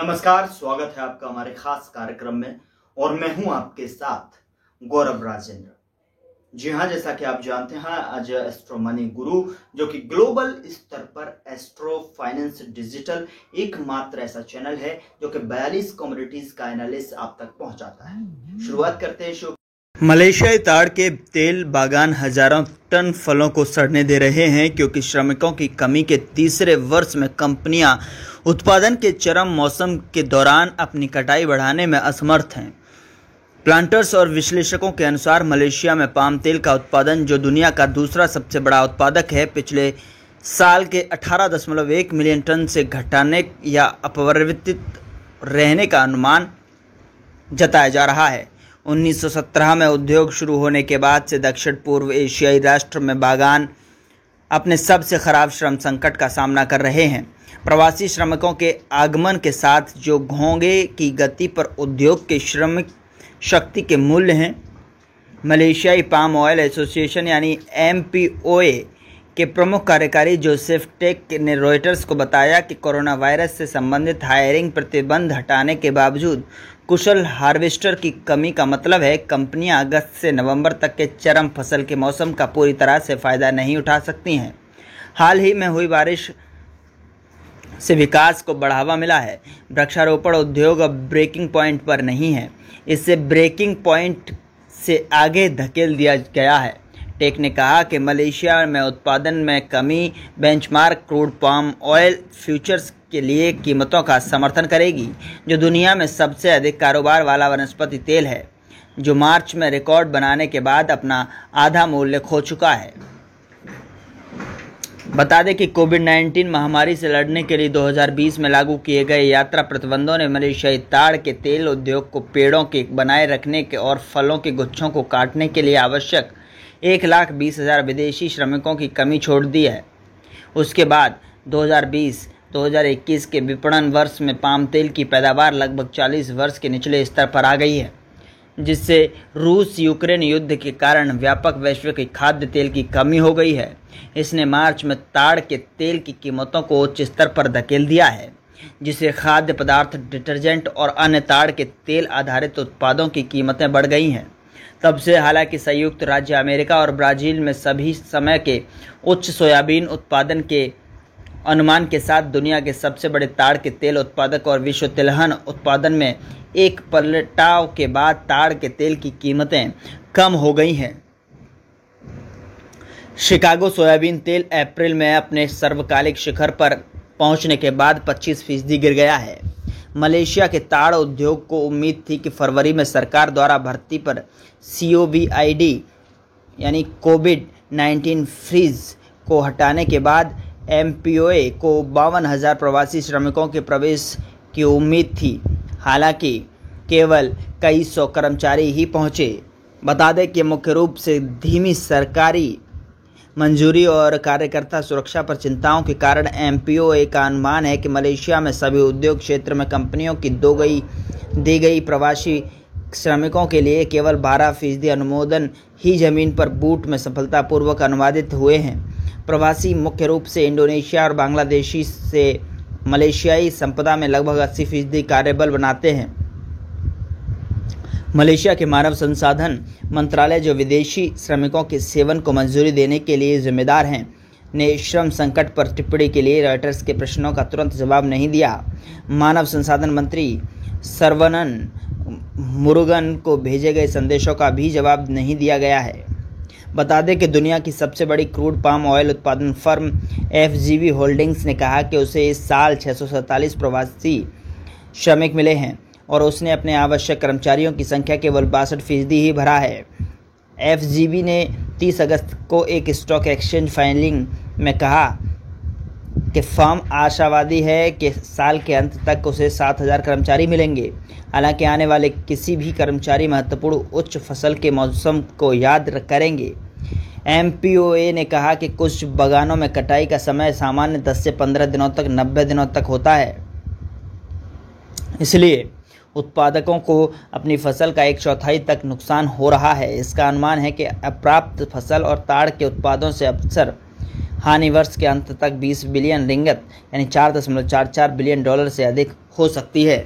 नमस्कार, स्वागत है आपका हमारे खास कार्यक्रम में और मैं हूं आपके साथ गौरव राजेंद्र। जी हां, जैसा कि आप जानते हैं, आज एस्ट्रो मनी गुरु जो कि ग्लोबल स्तर पर एस्ट्रो फाइनेंस डिजिटल एकमात्र ऐसा चैनल है जो कि 42 कम्युनिटीज का एनालिसिस आप तक पहुंचाता है। शुरुआत करते हैं शो। मलेशियाई ताड़ के तेल बागान हजारों टन फलों को सड़ने दे रहे हैं क्योंकि श्रमिकों की कमी के तीसरे वर्ष में कंपनियां उत्पादन के चरम मौसम के दौरान अपनी कटाई बढ़ाने में असमर्थ हैं। प्लांटर्स और विश्लेषकों के अनुसार मलेशिया में पाम तेल का उत्पादन, जो दुनिया का दूसरा सबसे बड़ा उत्पादक है, पिछले साल के 18.1 मिलियन टन से घटाने या अपरिवर्तित रहने का अनुमान जताया जा रहा है। 1917 में उद्योग शुरू होने के बाद से दक्षिण पूर्व एशियाई राष्ट्र में बागान अपने सबसे खराब श्रम संकट का सामना कर रहे हैं। प्रवासी श्रमिकों के आगमन के साथ जो घोंगे की गति पर उद्योग के श्रमिक शक्ति के मूल्य हैं। मलेशियाई पाम ऑयल एसोसिएशन यानी MPOA के प्रमुख कार्यकारी जोसेफ टेक ने रॉयटर्स को बताया कि कोरोना वायरस से संबंधित हायरिंग प्रतिबंध हटाने के बावजूद कुशल हार्वेस्टर की कमी का मतलब है कंपनियां अगस्त से नवंबर तक के चरम फसल के मौसम का पूरी तरह से फ़ायदा नहीं उठा सकती हैं। हाल ही में हुई बारिश से विकास को बढ़ावा मिला है। वृक्षारोपण उद्योग अब ब्रेकिंग पॉइंट पर नहीं है, इससे ब्रेकिंग पॉइंट से आगे धकेल दिया गया है। टेक ने कहा कि मलेशिया में उत्पादन में कमी benchmark crude palm oil futures के लिए कीमतों का समर्थन करेगी, जो दुनिया में सबसे अधिक कारोबार वाला वनस्पति तेल है, जो मार्च में रिकॉर्ड बनाने के बाद अपना आधा मूल्य खो चुका है। बता दें कि कोविड-19 महामारी से लड़ने के लिए 2020 में लागू किए गए यात्रा प्रतिबंधों ने मलेशियाई ताड़ के तेल उद्योग को पेड़ों के बनाए रखने के और फलों के गुच्छों को काटने के लिए आवश्यक 1,20,000 विदेशी श्रमिकों की कमी छोड़ दी है। उसके बाद 2020-2021 के विपणन वर्ष में पाम तेल की पैदावार लगभग 40 वर्ष के निचले स्तर पर आ गई है, जिससे रूस यूक्रेन युद्ध के कारण व्यापक वैश्विक खाद्य तेल की कमी हो गई है। इसने मार्च में ताड़ के तेल की कीमतों को उच्च स्तर पर धकेल दिया है, जिससे खाद्य पदार्थ, डिटर्जेंट और अन्य ताड़ के तेल आधारित उत्पादों की कीमतें बढ़ गई हैं। तब से हालांकि संयुक्त राज्य अमेरिका और ब्राज़ील में सभी समय के उच्च सोयाबीन उत्पादन के अनुमान के साथ दुनिया के सबसे बड़े ताड़ के तेल उत्पादक और विश्व तिलहन उत्पादन में एक पलटाव के बाद ताड़ के तेल की कीमतें कम हो गई हैं। शिकागो सोयाबीन तेल अप्रैल में अपने सर्वकालिक शिखर पर पहुंचने के बाद 25% गिर गया है। मलेशिया के ताड़ उद्योग को उम्मीद थी कि फरवरी में सरकार द्वारा भर्ती पर COVID यानी कोविड-19 फ्रीज को हटाने के बाद MPOA को 52,000 प्रवासी श्रमिकों के प्रवेश की उम्मीद थी। हालांकि केवल कई सौ कर्मचारी ही पहुंचे। बता दें कि मुख्य रूप से धीमी सरकारी मंजूरी और कार्यकर्ता सुरक्षा पर चिंताओं के कारण MPOA का अनुमान है कि मलेशिया में सभी उद्योग क्षेत्र में कंपनियों की दी गई प्रवासी श्रमिकों के लिए केवल 12% अनुमोदन ही जमीन पर बूट में सफलतापूर्वक अनुवादित हुए हैं। प्रवासी मुख्य रूप से इंडोनेशिया और बांग्लादेशी से मलेशियाई संपदा में लगभग 80% कार्यबल बनाते हैं। मलेशिया के मानव संसाधन मंत्रालय, जो विदेशी श्रमिकों के सेवन को मंजूरी देने के लिए जिम्मेदार हैं, ने श्रम संकट पर टिप्पणी के लिए रॉयटर्स के प्रश्नों का तुरंत जवाब नहीं दिया। मानव संसाधन मंत्री सर्वनन मुरुगन को भेजे गए संदेशों का भी जवाब नहीं दिया गया है। बता दें कि दुनिया की सबसे बड़ी क्रूड पाम ऑयल उत्पादन फर्म FGV होल्डिंग्स ने कहा कि उसे इस साल 647 प्रवासी श्रमिक मिले हैं और उसने अपने आवश्यक कर्मचारियों की संख्या केवल 62% ही भरा है। FGV ने 30 अगस्त को एक स्टॉक एक्सचेंज फाइलिंग में कहा कि फर्म आशावादी है कि साल के अंत तक उसे 7,000 कर्मचारी मिलेंगे। हालांकि आने वाले किसी भी कर्मचारी महत्वपूर्ण उच्च फसल के मौसम को याद करेंगे। MPOA ने कहा कि कुछ बागानों में कटाई का समय सामान्य 10 से 15 दिनों तक 90 दिनों तक होता है। इसलिए उत्पादकों को अपनी फसल का 1/4 तक नुकसान हो रहा है। इसका अनुमान है कि अप्राप्त फसल और ताड़ के उत्पादों से अक्सर हानि वर्ष के अंत तक 20 बिलियन रिंगत यानी $4.44 बिलियन से अधिक हो सकती है।